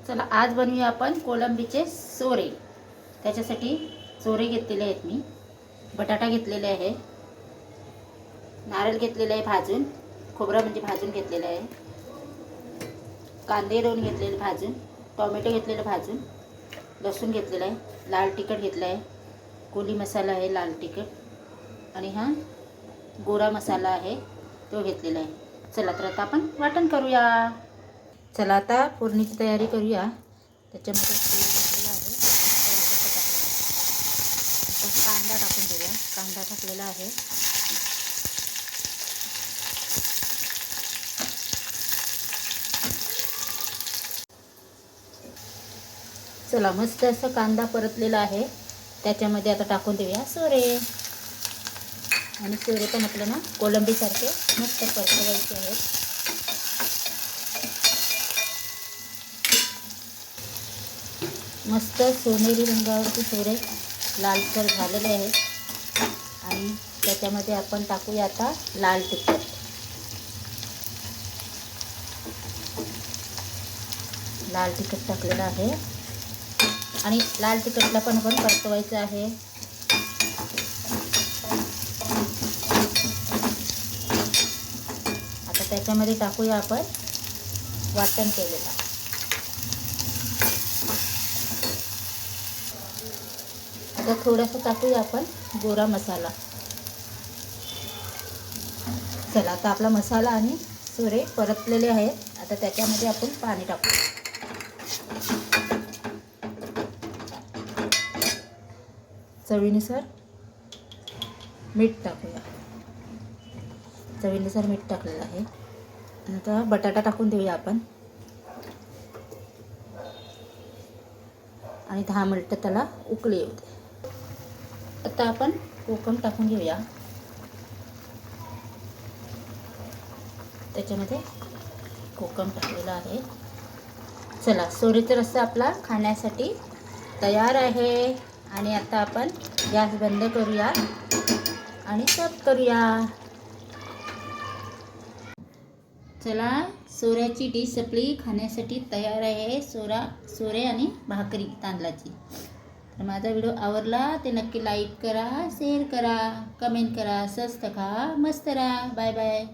चला आज बनवूया आपण कोलंबीचे सोरे। त्याच्यासाठी सोरे घेतलेले आहेत मी, बटाटा घेतलेले आहे, नारळ घेतलेले आहे भाजून, खोबरं म्हणजे भाजून घेतलेलं आहे, कांदे 2 घेतलेले भाजून, टोमॅटो घेतलेले भाजून, लसूण घेतलेला आहे, लाल तिखट घेतलं आहे, कोली मसाला आहे लाल तिखट आणि हा गोरा मसाला आहे तो घेतलेला आहे। चला तर आता आपण वाटण करूया। चला आता फोडणीची तयारी करूया। त्याच्यामध्ये तेल टाकलेलं आहे, कढीपत्ता टाकलेला, आता कांदा टाकून देऊया। कांदा टाकलेला आहे, चला मस्त असं कांदा परतलेला आहे। त्याच्यामध्ये आता टाकून देऊया सोरे, आणि सोरे पण आपलं ना कोलंबी सारखे मस्त परतवायचे आहेत। मस्त सोनेरी रंगावरती सोरे लालसर झालेले आहेत आणि त्याच्यामध्ये आपण टाकूया आता लाल तिखट। लाल तिखट टाकलेलं आहे आणि लाल तिखटला पण आपण परतवायचं आहे। आता त्याच्यामध्ये टाकूया आपण वाटण केलेलं। आता थोडंसं टाकूया आपण गोरा मसाला। चला आता आपला मसाला आणि सोरे परतलेले आहेत। आता त्याच्यामध्ये आपण पाणी टाकू, चवीनुसार मीठ टाकूया। चवीनुसार मीठ टाकलेलं आहे। आता बटाटा टाकून देऊया आपण आणि 10 मिनिटं त्याला उकळी येऊ दे। आता आपण कोकम टाकून घेऊया। त्याच्यामध्ये कोकम टाकलेला आहे। चला सोरेचा रस्सा आपला खाण्यासाठी तयार आहे आणि आता आपण गॅस बंद करूया आणि सर्व करूया। चला सोऱ्याची डिश आपली खाण्यासाठी तयार आहे। सोरे आणि भाकरी तांदळाची। तर माझा व्हिडिओ आवडला ते नक्की लाईक करा, शेअर करा, कमेंट करा, स्वस्त खा मस्त राहा। Bye bye.